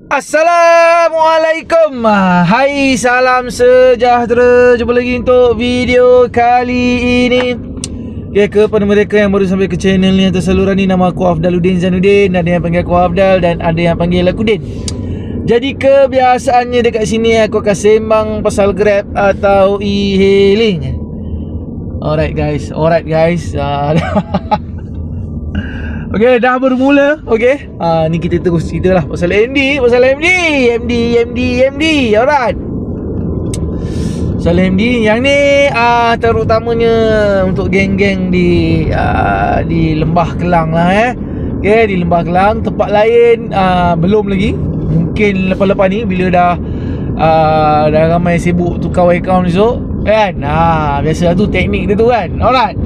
Assalamualaikum. Hai, salam sejahtera. Jumpa lagi untuk video kali ini. Okay, kepada mereka yang baru sampai ke channel ni atau saluran ni, nama aku Afdaluddin Zainuddin. Ada yang panggil aku Afdal dan ada yang panggil aku Din. Jadi kebiasaannya dekat sini aku akan sembang pasal Grab atau e-hailing. Alright guys. Okay, dah bermula. Okay, ni kita terus cerita lah pasal MD. Alright, pasal MD yang ni terutamanya untuk geng-geng di Lembah Kelang lah. Okay, di Lembah Kelang. Tempat lain belum lagi. Mungkin lepas-lepas ni bila dah ramai sibuk tukar account esok kan. Biasa tu teknik dia tu kan. Alright,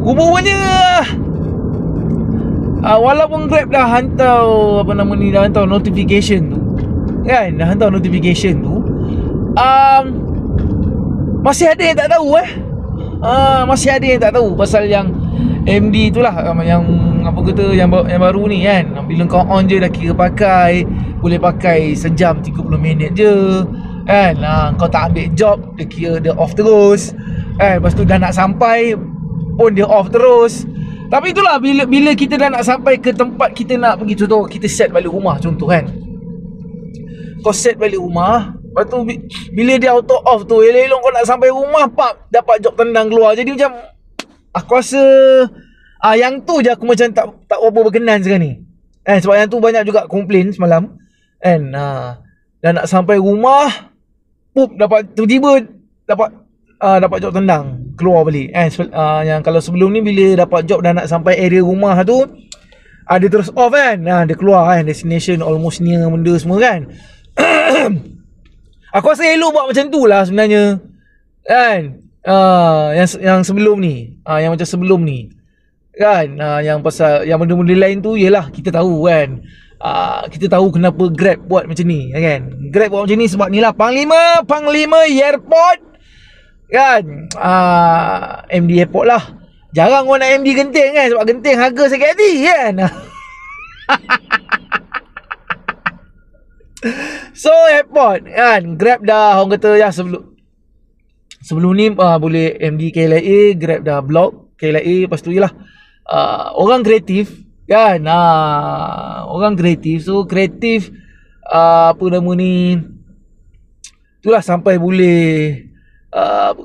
rupanya walaupun Grab dah hantar dah hantar notification tu kan, masih ada yang tak tahu masih ada yang tak tahu pasal yang MD tu lah, yang yang baru ni kan. Bila kau on je dah kira boleh pakai sejam 30 minit je kan. Kau tak ambil job, dia kira dia off terus kan. Lepas tu dah nak sampai pun dia off terus. Tapi itulah, bila kita dah nak sampai ke tempat kita nak pergi, contoh kita set balik rumah contoh kan. Kau set balik rumah, lepas tu bila dia auto off tu, elok-elok kau nak sampai rumah, dapat job tendang keluar. Jadi macam aku rasa yang tu je aku macam tak apa berkenan sekarang ni. Sebab yang tu banyak juga komplain semalam kan. Dah nak sampai rumah, tiba-tiba dapat job tendang keluar balik. Yang kalau sebelum ni bila dapat job dah nak sampai area rumah tu, dia terus off kan. Dia keluar kan, destination almost near benda semua kan. Aku rasa elok buat macam tu lah sebenarnya kan. Yang sebelum ni, yang macam sebelum ni kan, yang pasal yang benda-benda lain tu ialah kita tahu kan. Kita tahu kenapa Grab buat macam ni kan. Grab buat macam ni sebab ni lah Panglima Airport kan. MD Airport lah. Jarang orang nak MD Genting kan, sebab Genting harga sakit hati kan. So airport kan, Grab dah orang kata ya sebelum ni boleh MD KLIA, Grab dah block KLIA. Lepas tu jelah orang kreatif kan. Orang kreatif. So kreatif itulah sampai boleh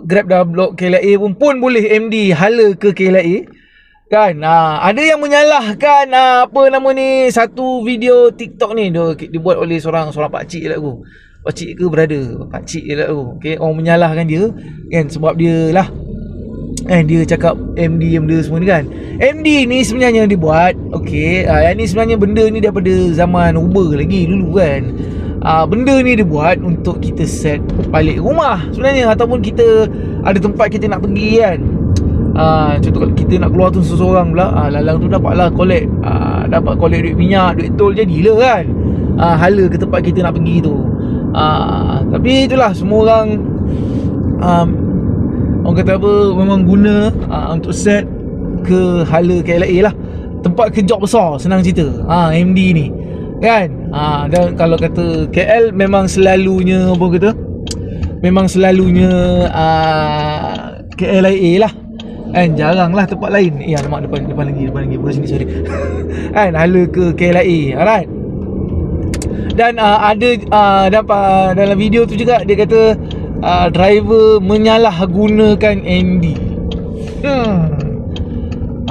Grab dah block KLIA pun boleh MD hala ke KLIA kan. Ada yang menyalahkan satu video TikTok ni dibuat oleh seorang pakcik lah aku. Pakcik ke brother? Pakcik lah aku. Okay, orang menyalahkan dia kan sebab dia lah dia cakap MD benda semua ni kan. MD ni sebenarnya dibuat yang ni sebenarnya benda ni daripada zaman Uber lagi dulu kan. Benda ni dibuat untuk kita set balik rumah sebenarnya, ataupun kita ada tempat kita nak pergi kan. Contoh kalau kita nak keluar tu seseorang pula, lalang tu dapatlah collect duit minyak, duit tol, jadilah kan hala ke tempat kita nak pergi tu. Tapi itulah semua orang kata memang guna untuk set ke hala KLIA lah, tempat ke job besar, senang cerita MD ni kan. Dan kalau kata KL memang selalunya KLIA lah kan, jarang lah tempat lain. Alamak, depan lagi bukan sini, sorry. Kan hala ke KLIA. Alright. Dan ada dalam video tu juga dia kata driver menyalahgunakan MD.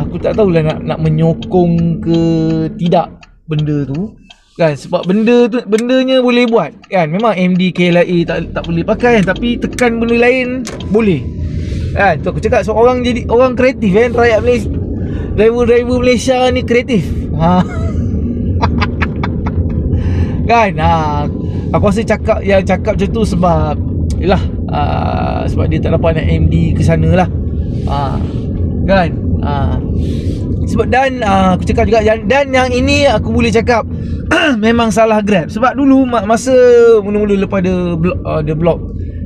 Aku tak tahulah nak menyokong ke tidak benda tu kan, sebab bendanya boleh buat kan. Memang MD KLIA tak boleh pakai kan, tapi tekan benda lain boleh kan. Tu aku cakap seorang jadi orang kreatif kan. Rakyat Malaysia, driver Malaysia ni kreatif kan. Aku rasa cakap macam tu sebab yelah sebab dia tak dapat nak MD ke sana lah kan. Sebab dan aku cakap juga, dan yang ini aku boleh cakap memang salah Grab. Sebab dulu masa mula-mula lepas dia block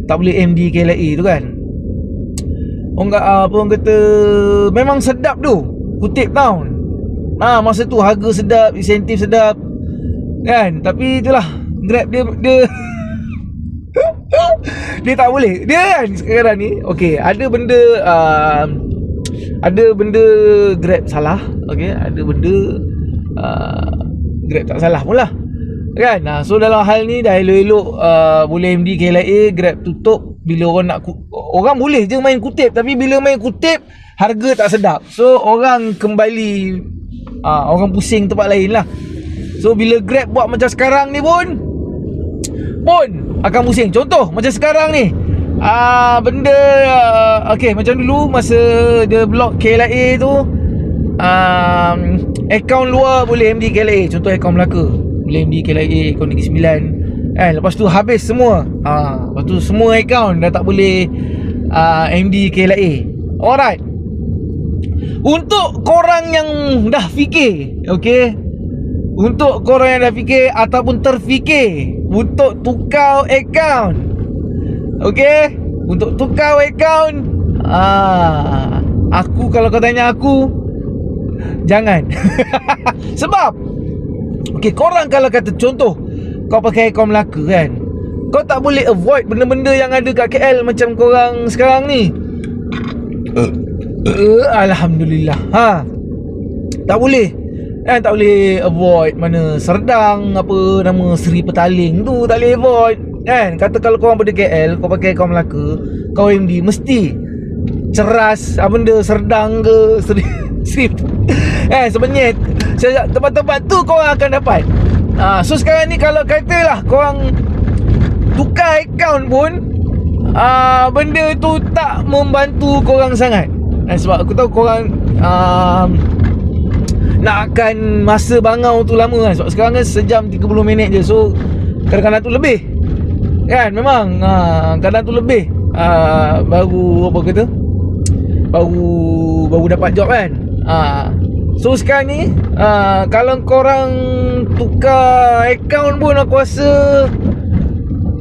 tak boleh MD KLIA tu kan, orang kata memang sedap tu, kutip tahun. Masa tu harga sedap, insentif sedap Kan, tapi itulah Grab dia dia tak boleh. Dia kan sekarang ni okey, ada benda Grab salah, okey, ada benda Grab tak salah pun lah. Kan? So dalam hal ni dah elok-elok boleh MD KLIA, Grab tutup. Bila orang nak orang boleh je main kutip, tapi bila main kutip harga tak sedap. So orang kembali orang pusing tempat lain lah. So bila Grab buat macam sekarang ni pun akan pusing. Contoh macam sekarang ni benda okey, macam dulu masa dia block KLIA tu, akaun luar boleh MD KLIA. Contoh akaun Melaka boleh MD KLIA, akaun Negeri Sembilan kan. Lepas tu habis semua. Lepas tu semua akaun dah tak boleh MD KLIA. Alright. Untuk korang yang dah fikir, okey, untuk korang yang dah fikir ataupun terfikir untuk tukar akaun, okey, untuk tukar akaun, aku kalau kau tanya aku, jangan. Sebab okey, korang kalau kata contoh kau pakai akaun Melaka kan, kau tak boleh avoid benda-benda yang ada kat KL macam korang sekarang ni. Alhamdulillah. Tak boleh. Kan, tak boleh avoid mana Serdang, apa nama Seri Petaling tu tak boleh avoid. Kan, kata kalau korang pada KL, kau pakai akaun Melaka, kau MD mesti Ceras, benda Serdang ke Seri sebenarnya tempat-tempat tu korang akan dapat. So sekarang ni kalau katalah korang tukar akaun pun, benda tu tak membantu korang sangat. Sebab aku tahu korang nakkan masa bangau tu lama kan. Sebab sekarang kan sejam 30 minit je. So kadang-kadang tu lebih kan, memang kadang tu lebih baru apa kata, baru dapat job kan. So sekarang ni kalau korang tukar akaun pun aku rasa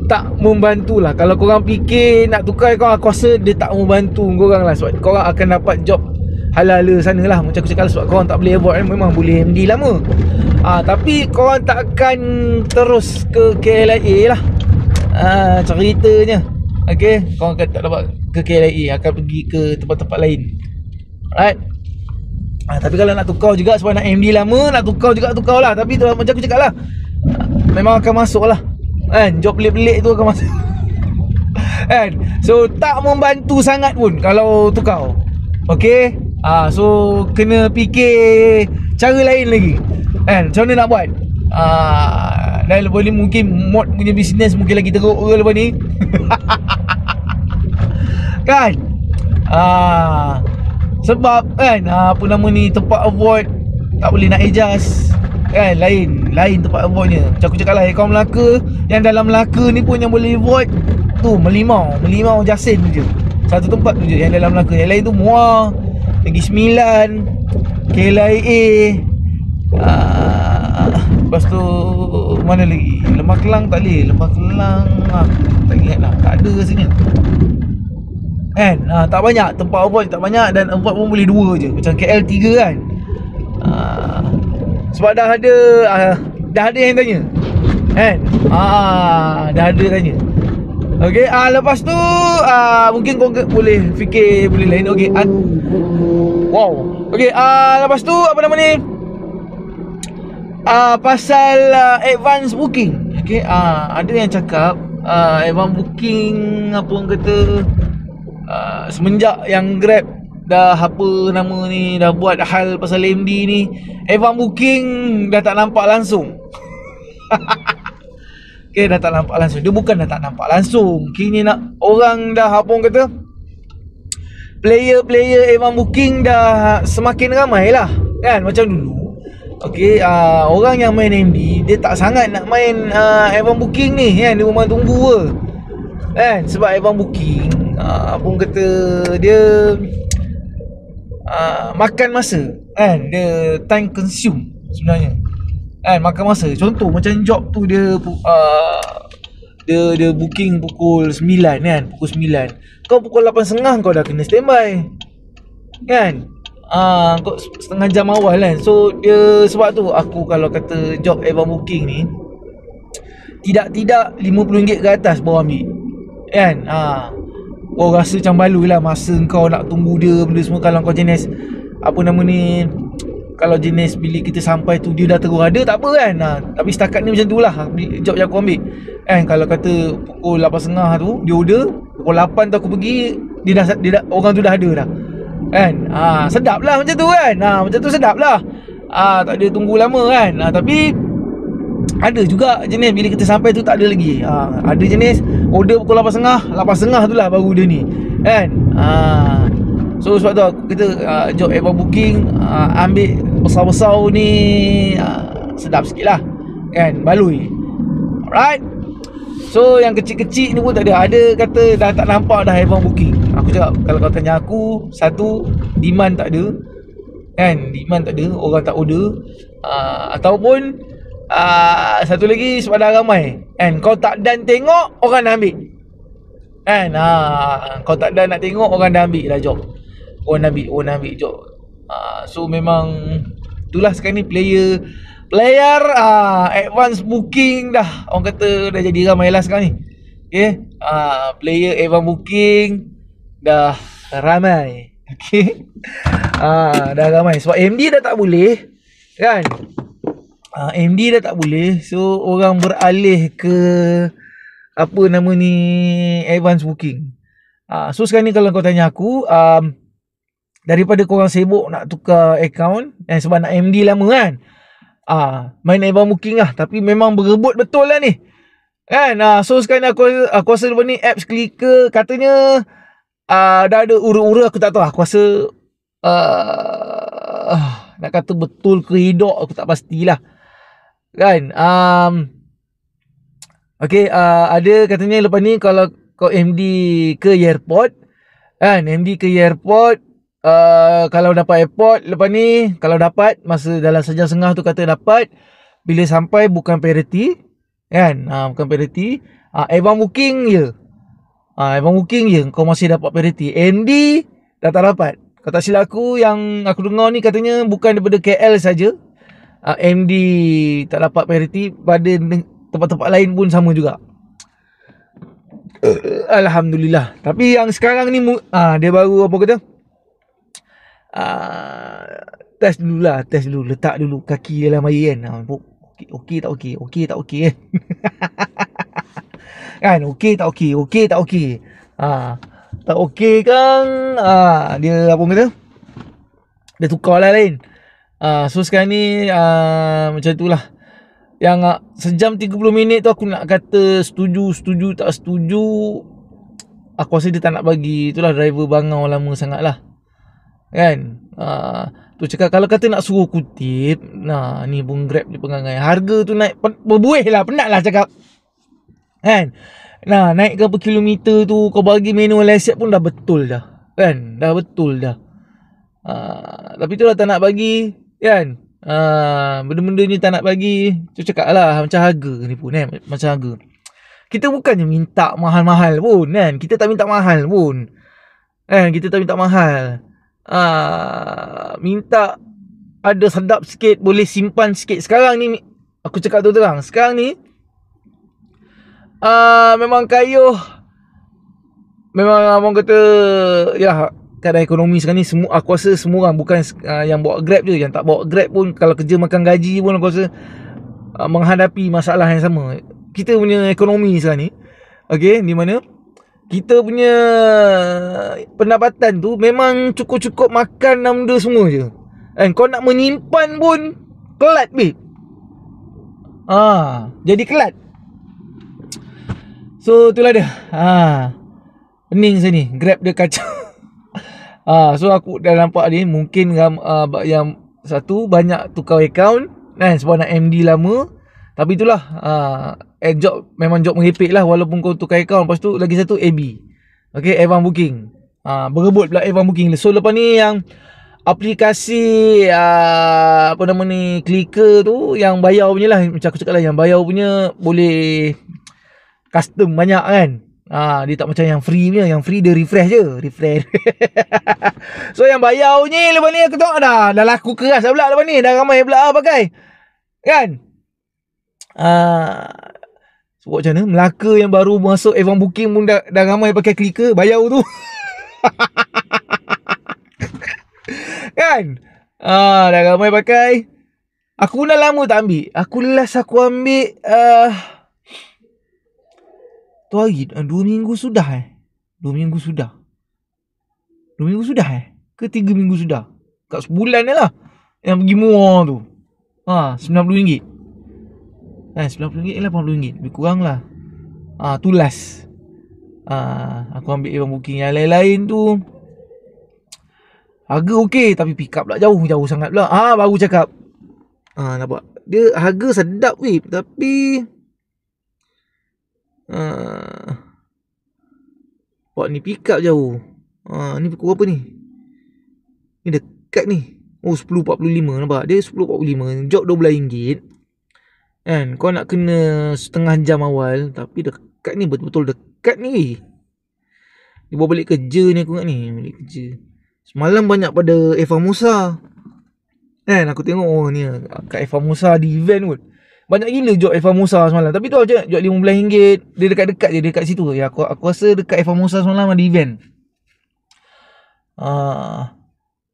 tak membantu lah. Kalau korang fikir nak tukar akaun, aku rasa dia tak membantu korang lah. Sebab korang akan dapat job halal sana lah. Macam aku cakap lah, sebab korang tak boleh avoid, memang boleh MD lama. Tapi korang takkan terus ke KLIA lah. Ceritanya okay, korang akan tak dapat ke KLIA, akan pergi ke tempat-tempat lain. Alright. Tapi kalau nak tukar juga, sebab nak MD lama, nak tukar juga tukar lah. Tapi tu, macam aku cakap lah, memang akan masuk lah kan, job pelik-pelik tu akan masuk. Kan, so tak membantu sangat pun kalau tukar. Okay, so kena fikir cara lain lagi kan, macam mana nak buat. Dan boleh mungkin mod punya bisnes mungkin lagi teruk ke lepas ni. Kan, sebab kan apa nama ni, tempat avoid tak boleh nak adjust kan, lain tempat avoidnya. Macam aku cakap lah, akaun Melaka, yang dalam Melaka ni pun yang boleh avoid tu Melimau Jasin tu je, satu tempat tu je yang dalam Melaka. Yang lain tu Muar, Negeri Sembilan, KLIA, lepas tu mana lagi, Lembah Kelang tak boleh. Lembah Kelang tak ingat lah, tak ada rasanya kan. Tak banyak tempat avoid, tak banyak. Dan avoid pun boleh 2 je, macam KL 3 kan. Sebab dah ada yang tanya kan. Dah ada tanya. Okey, lepas tu mungkin kau boleh fikir boleh lain. Okey, wow. Okey, lepas tu apa nama ni, pasal advance booking. Okey, ada yang cakap advance booking, apa orang kata, semenjak yang Grab dah apa nama ni, dah buat hal pasal MD ni, advance booking dah tak nampak langsung. Okay, dah tak nampak langsung. Dia bukan dah tak nampak langsung, kini nak orang dah apa orang kata, player advance booking dah semakin ramai lah kan, macam dulu. Okay, orang yang main MD dia tak sangat nak main advance booking ni kan, dia memang tunggu ke kan. Sebab advance booking apa orang kata, dia makan masa kan, dia time consume sebenarnya kan, makan masa. Contoh macam job tu dia booking pukul 9 kan, pukul 9, kau pukul 8.30 kau dah kena standby kan. Kau setengah jam awal kan. So dia, sebab tu aku kalau kata job advance booking ni, tidak RM50 ke atas baru ambil kan. Kau rasa macam baloi lah masa kau nak tunggu dia benda semua. Kalau kau jenis apa nama ni, kalau jenis bila kita sampai tu dia dah terus ada, tak apa kan. Tapi setakat ni macam tu lah job yang aku ambil kan. Kalau kata pukul 8.30 tu dia order, pukul 8 tu aku pergi, dia dah orang tu dah ada dah kan. Sedap lah macam tu kan. Macam tu sedap lah. Tak ada tunggu lama kan. Tapi ada juga jenis bila kita sampai tu tak ada lagi. Ada jenis order pukul 8.30, 8.30 tu lah baru dia ni kan. So sebab tu aku kata job advance booking ambil besar-besar ni sedap sikit lah kan, baloi. Alright. So yang kecil-kecil ni pun tak ada. Ada kata dah tak nampak dah advance booking. Aku cakap kalau kau tanya aku, satu, demand tak ada kan. Demand tak ada, orang tak order. Ataupun satu lagi sebab dah ramai kan. Kau tak dan tengok, orang dah ambil kan. Kau tak dan nak tengok, orang dah ambil dah job. Orang dah ambil job. So memang itulah sekarang ni player advance booking dah, orang kata dah jadi ramai lah sekarang ni. Okay. Player advance booking dah ramai. Okay. Dah ramai sebab MD dah tak boleh kan. MD dah tak boleh. So orang beralih ke apa nama ni, advance booking. So sekarang ni kalau kau tanya aku, daripada korang sibuk nak tukar account sebab nak MD lama kan, main advance booking lah. Tapi memang berebut betul lah ni kan. So sekarang ni aku rasa lepas ni apps Clicker katanya dah ada ura-ura. Aku tak tahu. Aku rasa nak kata betul ke hidup aku tak pastilah kan. Okay, ada katanya lepas ni kalau kau MD ke airport kan, MD ke airport, kalau dapat airport lepas ni, kalau dapat masa dalam sejam setengah tu kata dapat, bila sampai bukan priority kan. Bukan priority, advance booking je. Advance booking je kau masih dapat priority. MD dah tak dapat. Kau tak silap aku, yang aku dengar ni katanya bukan daripada KL saja, MD tak dapat priority, pada tempat-tempat lain pun sama juga. Alhamdulillah. Tapi yang sekarang ni dia baru apa kata, test dulu, letak dulu kaki dalam air kan. Okey tak okey, okey tak okey kan, okey tak okey. Tak okey kan, dia apa kata, dia tukar lah lain. So sekarang ni macam tu lah. Yang sejam 30 minit tu aku nak kata setuju tak setuju. Aku rasa dia tak nak bagi. Itulah driver bangau lama sangat lah kan. Tu cakap kalau kata nak suruh kutip, ni pun Grab ni pengangai, harga tu naik berbuih lah, penat lah cakap kan. Naik berapa kilometer tu, kau bagi manual asset pun dah betul dah kan. Dah betul dah. Tapi itulah tak nak bagi kan. Benda-benda ni tak nak bagi. Tu cakap lah macam harga ni pun macam harga. Kita bukannya minta mahal-mahal pun kan. Kita tak minta mahal pun kan. Kita tak minta mahal. Minta ada sedap sikit, boleh simpan sikit. Sekarang ni aku cakap tu terang, sekarang ni memang kayuh. Memang abang kata ya, keadaan ekonomi sekarang ni semua, aku rasa semua orang, bukan yang bawa Grab je, yang tak bawa Grab pun kalau kerja makan gaji pun aku rasa menghadapi masalah yang sama. Kita punya ekonomi sekarang ni, okey, di mana kita punya pendapatan tu memang cukup-cukup makan benda semua je kan. Kau nak menyimpan pun kelat babe. Jadi kelat. So itulah dia. Pening saya ni, Grab dia kacau. So aku dah nampak ni mungkin yang satu banyak tukar account kan, sebab nak MD lama. Tapi itulah job, memang job merepek lah walaupun kau tukar account. Lepas tu lagi satu AB, okay, advance booking. Berebut pula advance booking. So lepas ni yang aplikasi apa nama ni, Clicker tu, yang bayar punya lah, macam aku cakap lah, yang bayar punya boleh custom banyak kan. Dia tak macam yang free punya. Yang free dia refresh je. Refresh. So yang bayar ni lepas ni aku tengok dah laku keras dah pula lepas ni. Dah ramai pula pakai. Kan? So macam mana? Melaka yang baru masuk Avon Booking pun dah ramai pakai clicker. Bayar tu. Kan? Dah ramai pakai. Aku dah lama tak ambil. Aku ambil tu hari 2 minggu sudah 2 minggu sudah. 2 minggu sudah ke 3 minggu sudah. Kat sebulan lah yang pergi murah tu. RM90. RM90 RM80. Lebih kurang lah. Tu last. Aku ambil Avon Booking. Yang lain-lain tu harga okey tapi pick up pula jauh sangat pula. Baru cakap. Nampak. Dia harga sedap weh tapi buat ni pick up jauh. Ni pukul apa ni? Ni dekat ni. 10.45 nampak. Dia 10.45. Job RM12. Kan? Kau nak kena setengah jam awal. Tapi dekat ni. Betul-betul dekat ni. Dia bawa balik kerja ni aku ingat ni. Balik kerja. Semalam banyak pada Eva Musa. Kan? Aku tengok ni. Kat Eva Musa di event pun. Banyak gila job Eva Musa semalam. Tapi tu je job RM15. Dia dekat-dekat je dekat situ. Ya, aku rasa dekat Eva Musa semalam ada event.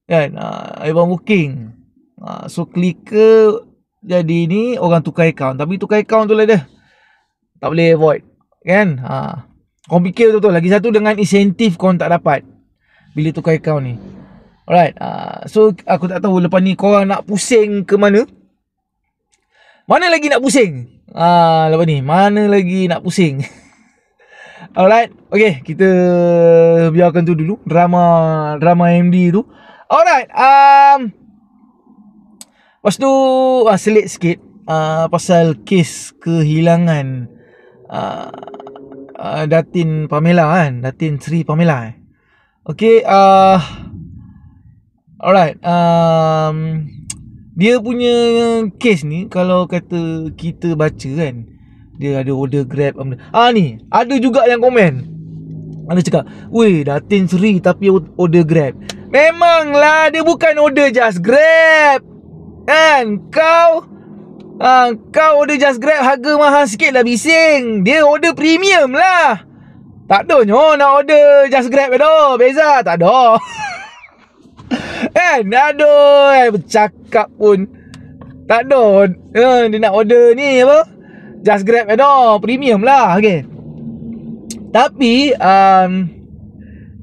Kan? Avon Booking. So clicker jadi ni orang tukar account. Tapi tukar account tu lah dia. Tak boleh avoid. Kan? Kau fikir betul-betul. Lagi satu dengan insentif kau tak dapat bila tukar account ni. Alright. So aku tak tahu lepas ni korang nak pusing ke mana. Mana lagi nak pusing? Lepas ni mana lagi nak pusing? Alright. Okay, kita biarkan tu dulu. Drama MD tu. Alright. Lepas tu selit sikit pasal kes kehilangan Datin Pamela kan. Datin Sri Pamela. Okay. Alright. Dia punya kes ni kalau kata kita baca kan, dia ada order Grab. Ni ada juga yang komen. Ada cakap, "Weh, Datin Sri tapi order Grab." Memanglah dia bukan order just Grab. Kan? Kau order just Grab harga mahal sikit lah bising. Dia order premium lah. Tak ada nak order just Grab dah. Beza tak ada. Kan? Aduh, bercakap pun tak ada. Dia nak order ni apa? Just Grab dah, premium lah. Okay. Tapi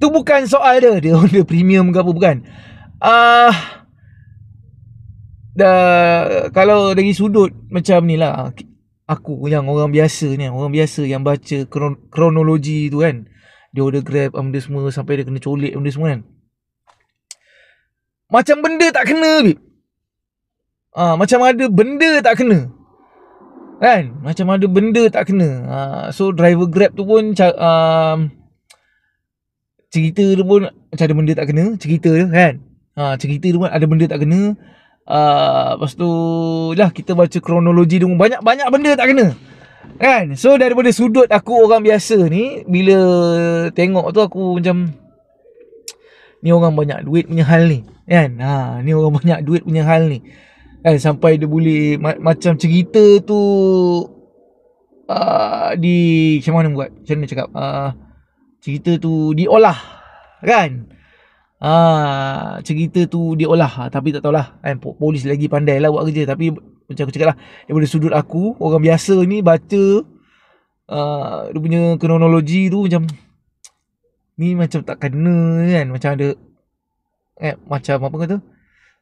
tu bukan soal dia. Dia order premium ke apa, bukan. Kalau dari sudut macam ni lah, aku yang orang biasa ni, orang biasa yang baca kronologi tu kan, dia order Grab benda semua sampai dia kena colek benda semua kan, macam benda tak kena, babe. Macam ada benda tak kena. Kan? Macam ada benda tak kena. So driver Grab tu pun cerita dia pun macam ada benda tak kena. Cerita dia kan. Cerita dia pun ada benda tak kena. Lepas tu lah kita baca kronologi dia pun banyak benda tak kena. Kan? So daripada sudut aku orang biasa ni, bila tengok tu aku macam, ni orang banyak duit punya hal ni. Kan? Ni orang banyak duit punya hal ni. Kan? Sampai dia boleh macam cerita tu di macam mana buat? Macam mana cakap? Cerita tu diolah. Kan? Cerita tu diolah. Tapi tak tahulah kan? Polis lagi pandai lah buat kerja. Tapi macam aku cakap lah, daripada sudut aku, orang biasa ni baca dia punya kronologi tu macam, ni macam tak kena kan. Macam ada macam apa kata,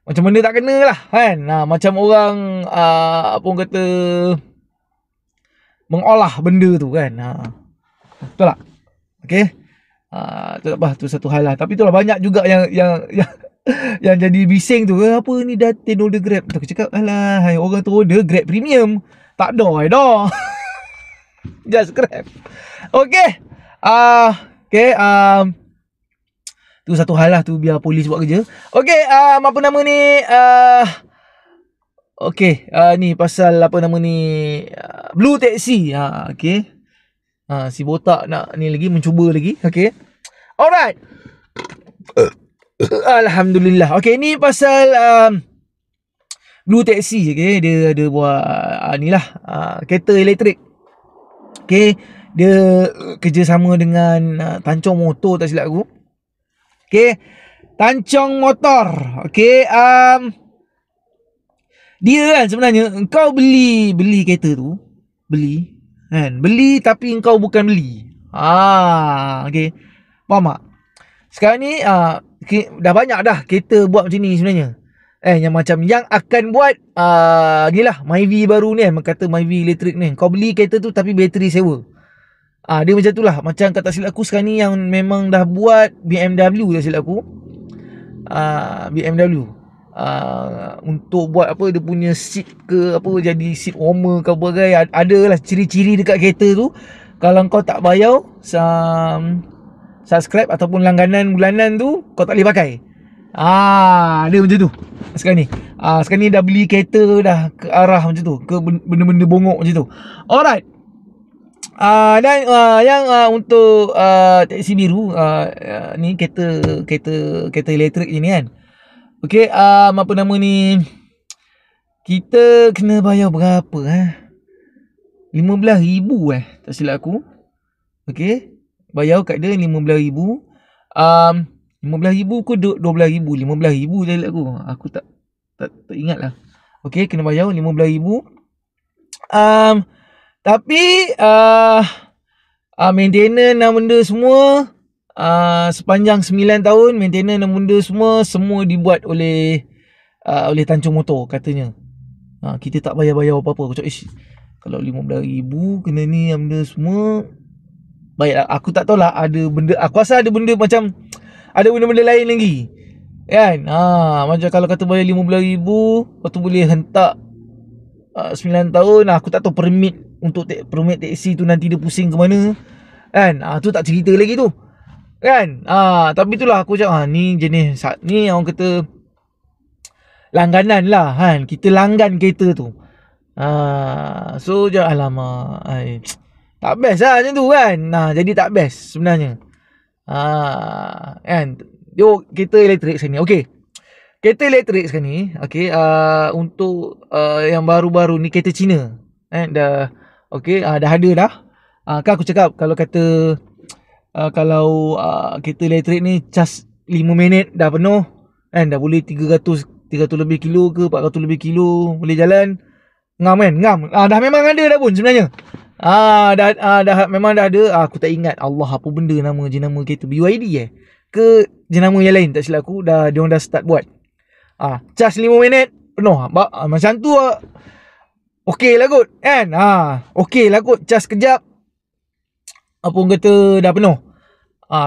macam benda tak kena lah kan. Macam orang apa orang kata, mengolah benda tu kan. Betul tak? Okay. Tu tak apa, tu satu hal lah. Tapi tu lah banyak juga yang jadi bising tu. Apa ni Datin order Grab? Aku cakap, alah, orang tu order Grab premium. Tak ada dah. Just Grab. Okay. Okay. Tu satu hal lah tu, biar polis buat kerja. Okay. Apa nama ni? Okay. Ni pasal apa nama ni? Blue Taxi. Okay. Si botak nak ni lagi, mencuba lagi. Okay. Alright. Alhamdulillah. Okay, ni pasal Blue Taxi. Okay, dia ada buat ni lah, kereta elektrik. Okay, dia kerjasama dengan Tancong Motor tak silap aku. Okay, Tancong Motor. Okay, dia kan sebenarnya engkau beli kereta tu, beli kan, beli tapi engkau bukan beli. Okay, faham tak? Sekarang ni dah banyak dah kereta buat macam ni sebenarnya. Yang macam yang akan buat ni lah, Myvi baru ni kan, kata Myvi elektrik ni, kau beli kereta tu tapi bateri sewa. Dia macam tu lah. Macam kata silap aku sekarang ni yang memang dah buat BMW tak silap aku. BMW untuk buat apa, dia punya seat ke apa, jadi seat warmer ke apa kan, ada lah ciri-ciri dekat kereta tu. Kalau kau tak bayar subscribe ataupun langganan bulanan tu, kau tak boleh pakai. Dia macam tu sekarang ni. Sekarang ni dah beli kereta dah ke arah macam tu, ke benda-benda bongok macam tu. Alright. Dan yang untuk taksi biru, ni kereta elektrik je ni kan. Okey, apa nama ni, kita kena bayar berapa 15,000 tak silap aku. Okey, bayar kat dia 15,000. 15,000 ke 12,000? 15,000 tak silap aku. Aku tak ingat lah. Okey, kena bayar 15,000. Tapi maintenance dan benda semua, sepanjang 9 tahun maintenance dan benda semua dibuat oleh Tancong Motor katanya. Kita tak bayar apa-apa. Aku cakap, kalau 15,000 kena ni benda semua, baiklah. Aku tak tahulah, ada benda, aku rasa ada benda macam, ada benda-benda lain lagi kan. Macam kalau kata bayar 15,000, lepas tu boleh hentak 9 tahun. Aku tak tahu permit untuk permit taksi tu nanti dia pusing ke mana kan. Tu tak cerita lagi tu kan. Tapi itulah aku cakap, ni jenis ni orang kata langganan lah kan. Kita langgan kereta tu. So alamak, tak best lah macam tu kan. Jadi tak best sebenarnya. Kan. Yo, kereta elektrik sini. Okey, kereta elektrik sekarang ni, okey, untuk yang baru-baru ni kereta Cina dah okey, dah ada dah. Kan aku cakap, kalau kata kalau kereta elektrik ni cas 5 minit dah penuh kan, dah boleh 300 lebih kilo ke 400 lebih kilo boleh jalan. Ngam kan, ngam. Dah memang ada dah pun sebenarnya. Dah memang dah ada. Aku tak ingat Allah apa benda jenama kereta, BYD ke jenama yang lain tak silap aku. Diorang dah start buat. Cas 5 minit penuh. Macam tu okey lah kot kan. Okey lah kot, cas kejap apa orang kata dah penuh.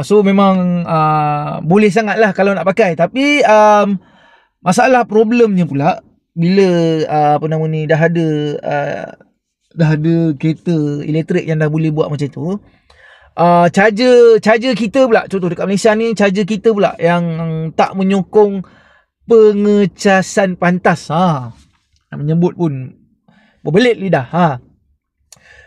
So memang boleh sangat lah kalau nak pakai. Tapi masalah problemnya pula, bila apa nama ni, dah ada kereta elektrik yang dah boleh buat macam tu, charger kita pula, contoh dekat Malaysia ni, charger kita pula yang tak menyokong pengecasan pantas. Nak menyebut pun berbelit lidah.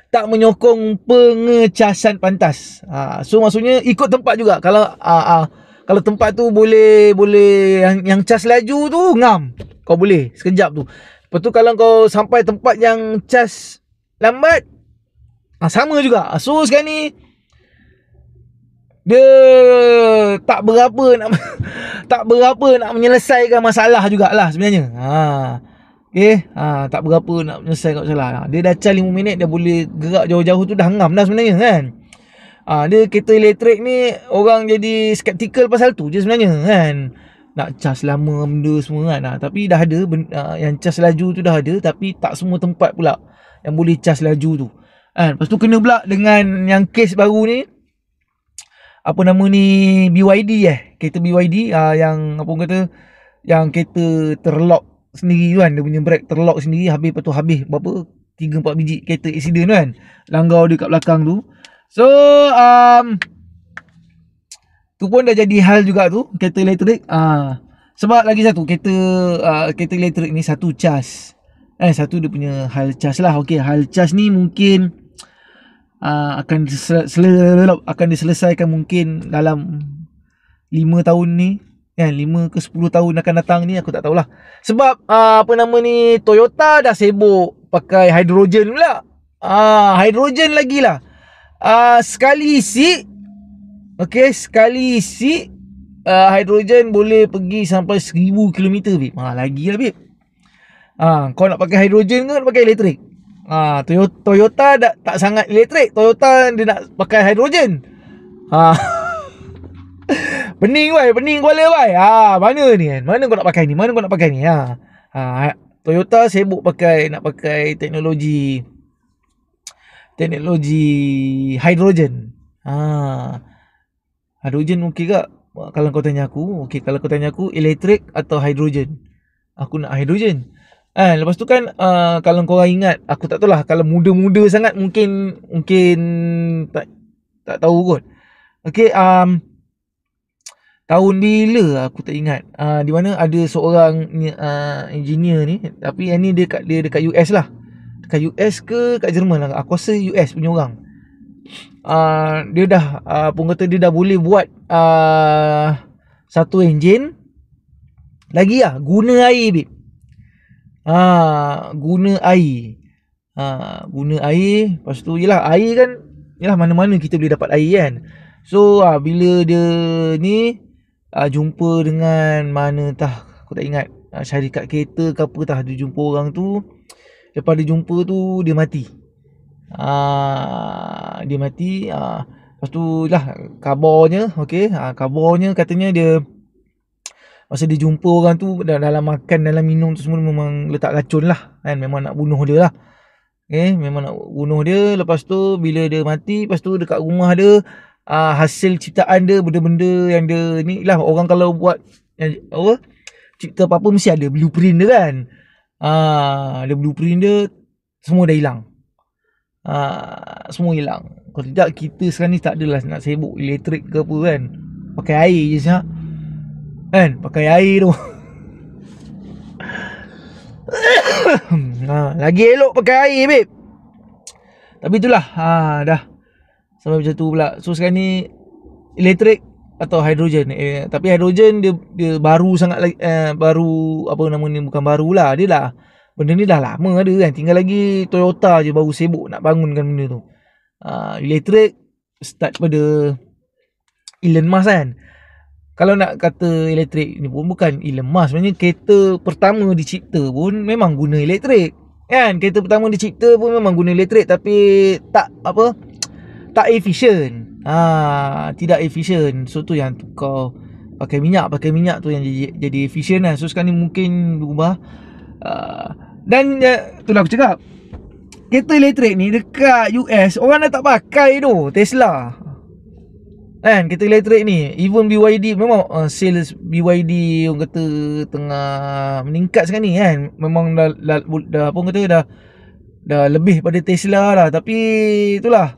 Tak menyokong pengecasan pantas. So maksudnya ikut tempat juga. Kalau tempat tu boleh yang cas laju tu ngam, kau boleh sekejap tu. Lepas tu kalau kau sampai tempat yang cas lambat, sama juga. So sekarang ni dia tak berapa nak menyelesaikan masalah jugalah sebenarnya. Okay, tak berapa nak menyelesaikan masalah. Dia dah cas 5 minit, dia boleh gerak jauh-jauh tu, dah ngam dah sebenarnya kan. Dia kereta elektrik ni orang jadi skeptikal pasal tu je sebenarnya kan. Nak cas lama benda semua kan. Tapi dah ada yang cas laju tu dah ada, tapi tak semua tempat pula yang boleh cas laju tu kan. Lepas tu kena pula dengan yang kes baru ni, apa nama ni, BYD kereta BYD yang apa orang kata, yang kereta terlock sendiri kan, dia punya brake terlock sendiri, habis berapa 3-4 biji kereta accident kan, langgar dia kat belakang tu. So tu pun dah jadi hal juga tu, kereta elektrik. Sebab lagi satu kereta elektrik ni satu cas, satu dia punya hal cas lah. Okey, hal cas ni mungkin akan diselesaikan mungkin dalam 5 tahun ni, kan, 5 ke 10 tahun akan datang ni, aku tak tahulah. Sebab apa nama ni, Toyota dah sibuk pakai hidrogen pula. Hidrogen lagi lah. Sekali isi, okey, sekali isi hidrogen boleh pergi sampai 1000 km, babe. Lagi lah, babe. Kau nak pakai hidrogen ke nak pakai elektrik? Toyota tak sangat elektrik. Toyota dia nak pakai hidrogen. Pening kepala bai. Mana ni kan? Mana kau nak pakai ni? Toyota sibuk nak pakai teknologi hidrogen. Hidrogen okey tak? Kalau kau tanya aku, elektrik atau hidrogen? Aku nak hidrogen. Lepas tu kan, kalau korang ingat, aku tak tahulah, kalau muda-muda sangat mungkin tak tahu kot. Okey, tahun bila aku tak ingat, di mana ada seorang engineer ni, tapi yang ni dia dekat US lah. Dekat US ke kat Jerman lah, aku rasa US punya orang. Dia dah pun kata dia dah boleh buat satu enjin lagi lah, guna air, babe. Guna air. Lepas tu yelah, air kan, yelah, mana-mana kita boleh dapat air kan. So bila dia ni jumpa dengan mana tah, aku tak ingat, syarikat kereta ke apa tah, dia jumpa orang tu. Lepas dia jumpa tu, dia mati. Lepas tu lah kabarnya, okey, kabarnya katanya dia, masa dia jumpa orang tu, dalam makan, dalam minum tu semua memang letak racun lah kan. Memang nak bunuh dia lah. Memang nak bunuh dia. Lepas tu bila dia mati, lepas tu dekat rumah dia, hasil ciptaan dia, benda-benda yang dia ni lah. Orang kalau buat cipta apa-apa mesti ada blueprint dia kan. Ada blueprint dia, semua dah hilang. Semua hilang. Kalau tidak, kita sekarang ni tak adalah nak sibuk elektrik ke apa kan. Pakai air je siap kan, pakai air tu. Lagi elok pakai air, babe. Tapi itulah, dah sampai macam tu pula. So sekarang ni elektrik atau hidrogen. Tapi hidrogen dia baru sangat lagi, baru apa nama ni, bukan barulah, dia dah, benda ni dah lama ada kan. Tinggal lagi Toyota je baru sibuk nak bangunkan benda tu. Elektrik start pada Elon Musk kan. Kalau nak kata elektrik ni pun bukan Elon Musk, sebenarnya kereta pertama dicipta pun memang guna elektrik kan. Kereta pertama dicipta pun memang guna elektrik, tapi tak efisien. Tidak efisien. So tu yang kau pakai minyak tu yang jadi efisien lah. So sekarang ni mungkin berubah. Dan itulah aku cakap, kereta elektrik ni dekat US orang dah tak pakai tu, Tesla kan. Kereta elektrik ni, even BYD, memang sales BYD orang kata tengah meningkat sekarang ni kan. Memang dah apa orang kata, dah lebih pada Tesla lah. Tapi itulah,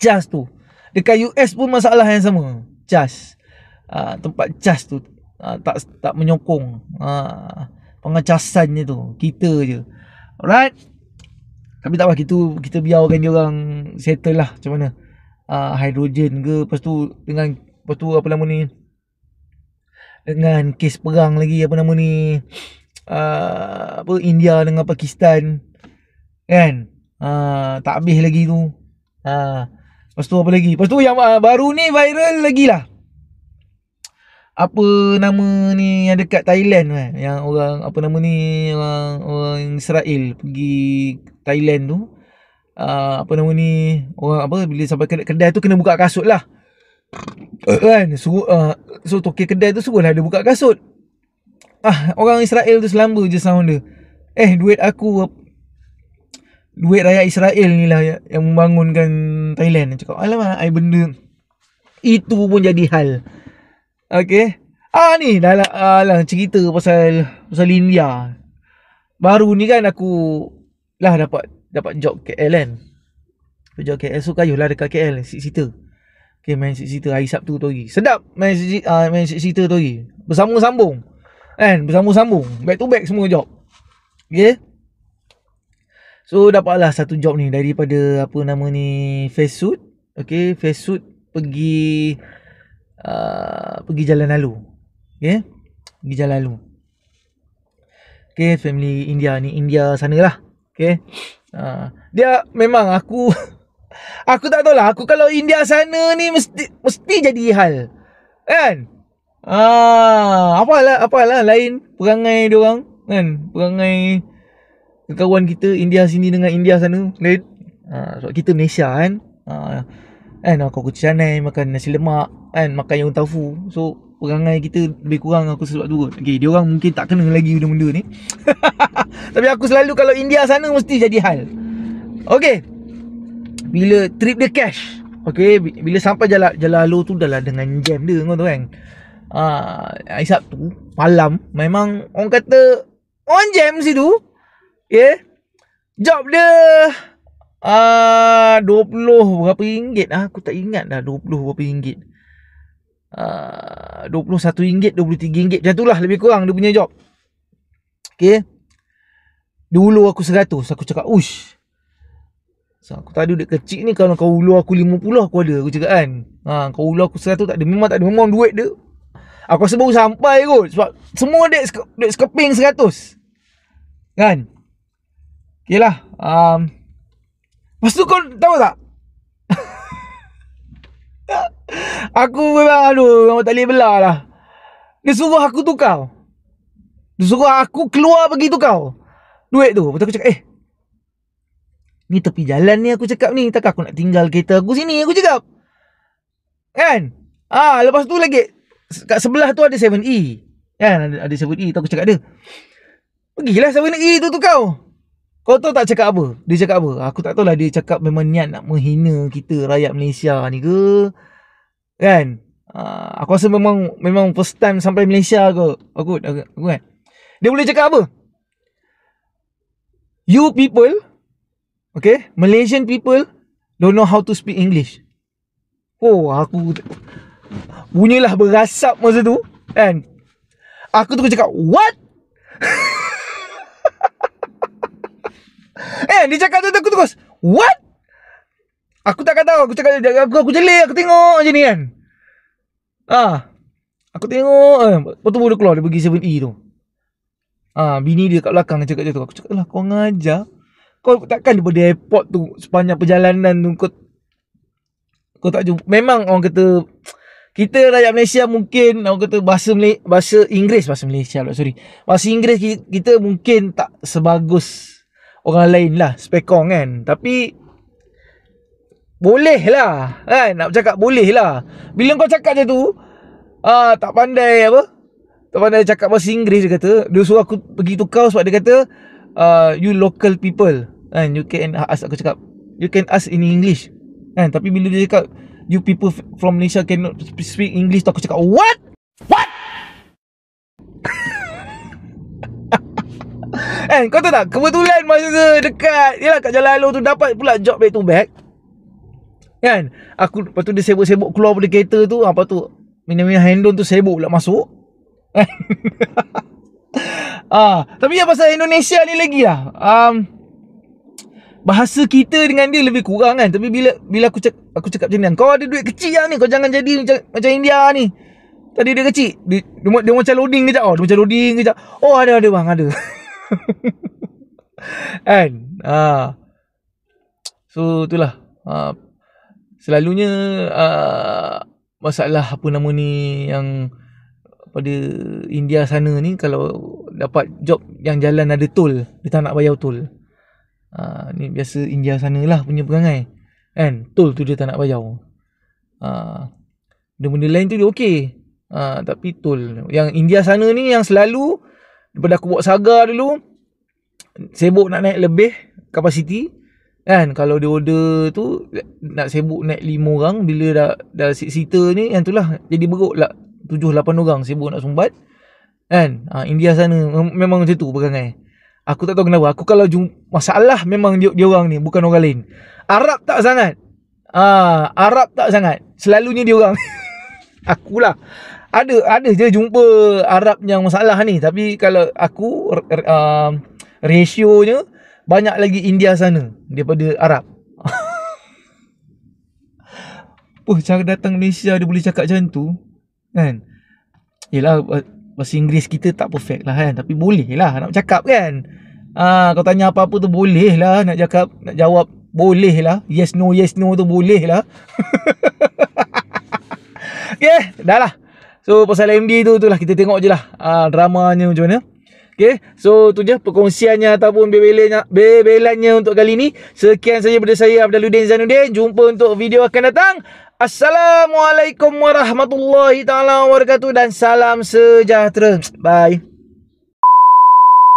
charge tu dekat US pun masalah yang sama. Charge, tempat charge tu tak menyokong pengecasannya tu, kita je. Alright, tapi tak apa, kita biarkan dia orang settle lah macam mana. Hidrogen ke, lepas tu apa nama ni, dengan kes perang lagi, apa nama ni, India dengan Pakistan kan. Tak habis lagi tu. Lepas tu apa lagi? Lepas tu yang baru ni viral lagi lah, apa nama ni, yang dekat Thailand kan, yang orang apa nama ni, orang Israel pergi Thailand tu. Apa nama ni, orang bila sampai kedai tu kena buka kasut lah kan. So tokey kedai tu suruhlah dia buka kasut. Orang Israel tu selamba je sound dia, duit rakyat Israel ni lah yang membangunkan Thailand. Cakap alamak, benda itu pun jadi hal. Okay, ni dah lah cerita pasal India. Baru ni kan aku lah dapat job KL kan. Job KL, so kayuhlah dekat KL six seater. Okay, main six seater hari Sabtu tu lagi. Sedap main six seater tu lagi. Bersambung-sambung kan, back to back semua job. Okay, So dapatlah satu job ni daripada apa nama ni, fast food. Okay, fast food pergi Jalan Lalu. Okay, pergi Jalan Lalu. Okay, family India ni, India sana lah. Okay, dia memang aku aku tak tahu lah, aku kalau India sana ni mesti jadi hal kan. Apalah lain perangai dia orang kan, perangai kawan kita India sini dengan India sana lain. Sebab kita Malaysia kan, kan aku canai makan nasi lemak kan, makan yang tofu. So perangai kita lebih kurang aku sebab tu. Okay, dia orang mungkin tak kena lagi benda-benda ni. Tapi aku selalu kalau India sana mesti jadi hal. Okay, bila trip dia cash. Okay, bila sampai Jalan Lalu tu dah lah dengan jam dia, kau tahu kan. Hari Sabtu malam memang orang kata on jam situ. Okay, job dia 20 berapa ringgit, aku tak ingat dah 20 berapa ringgit. 21 ringgit, 23 ringgit macam tu lah lebih kurang dia punya job. Okay, dulu aku 100, aku cakap ush, so, aku tak ada duit kecil ni. Kalau kau ulu aku 50 aku ada, aku cakap kan. Kau ulu aku 100 tak ada, memang tak ada, memang duit dia aku rasa baru sampai kot. Sebab semua duit sekeping 100 kan. Okay lah. Lepas tu kau tahu tak, aku memang memang tak boleh belah lah. Dia suruh aku tukar, dia suruh aku keluar pergi tukar duit tu. Lepas tu aku cakap ni tepi jalan ni, aku cakap ni, takkan aku nak tinggal kereta aku sini, aku cakap kan. Lepas tu lagi kat sebelah tu ada 7E kan, ada 7E tu. Aku cakap dia, pergilah 7E tu kau tahu tak cakap apa? Dia cakap apa? Aku tak tahu lah, dia cakap memang niat nak menghina kita rakyat Malaysia ni ke kan. Aku rasa memang first time sampai Malaysia aku kan. Dia boleh cakap apa? You people, okay, Malaysian people don't know how to speak English. Aku bunyilah berasap masa tu kan. Aku tu cakap what? Dia cakap tu aku terus what? Aku tak tahu, aku cakap aku jelik, aku tengok je ni kan. Aku tengok lepas tu boleh keluar, dia pergi 7E tu. Bini dia kat belakang cakap je tu. Aku cakap lah, kau ngajar, kau takkan daripada airport tu sepanjang perjalanan tu kau tak jumpa. Memang orang kata kita rakyat Malaysia mungkin orang kata bahasa Inggeris kita mungkin tak sebagus orang lain lah, spekong kan. Tapi boleh lah kan, nak bercakap boleh lah. Bila kau cakap je tu tak pandai cakap bahasa Inggeris, dia kata, dia suruh aku pergi tukar sebab dia kata you local people kan, you can ask. Aku cakap you can ask in English kan. Tapi bila dia cakap you people from Malaysia cannot speak English tu, aku cakap what? Kau tahu tak, kebetulan masa dekat yalah kat Jalan Lalu tu dapat pula job back to back kan. Aku lepas tu dia sibuk-sibuk keluar dari kereta tu, apa tu minum-minum handon tu, sibuk pula masuk. Tapi yang pasal Indonesia ni lagi lah, bahasa kita dengan dia lebih kurang kan. Tapi bila aku cakap macam ni, kau ada duit kecil lah ni, kau jangan jadi macam India ni. Tadi dia kecil, dia macam loading kejap. Dia macam loading kejap. Ada bang, ada. Kan. So itulah selalunya masalah apa nama ni yang pada India sana ni, kalau dapat job yang jalan ada tol, dia tak nak bayar tol. Ni biasa India sana lah punya perangai kan. Tol tu dia tak nak bayar. Benda-benda lain tu dia okey. Tapi tol yang India sana ni yang selalu, daripada aku buat saga dulu, sibuk nak naik lebih kapasiti kan. Kalau dia order tu nak sibuk naik 5 orang, bila dah seater ni yang tu lah jadi beruk lah 7-8 orang sibuk nak sumbat kan. India sana memang macam tu perangai. Aku tak tahu kenapa. Aku kalau masalah memang dia orang ni, bukan orang lain. Arab tak sangat. Arab tak sangat. Selalunya dia orang. Akulah ada je jumpa Arab yang masalah ni. Tapi kalau aku rasionya banyak lagi India sana daripada Arab. Cara datang Malaysia dia boleh cakap macam tu kan. Yelah, bahasa Inggeris kita tak perfect lah kan, tapi boleh lah nak cakap kan. Kau tanya apa-apa tu boleh lah nak cakap, nak jawab boleh lah. Yes no tu boleh lah. Okay, dah lah. So pasal MD tu lah, kita tengok je lah dramanya macam mana. Okay, so tu je perkongsiannya ataupun bebelannya untuk kali ni. Sekian saja daripada saya, Afdaluddin Zainuddin. Jumpa untuk video akan datang. Assalamualaikum warahmatullahi taala wabarakatuh dan salam sejahtera. Bye.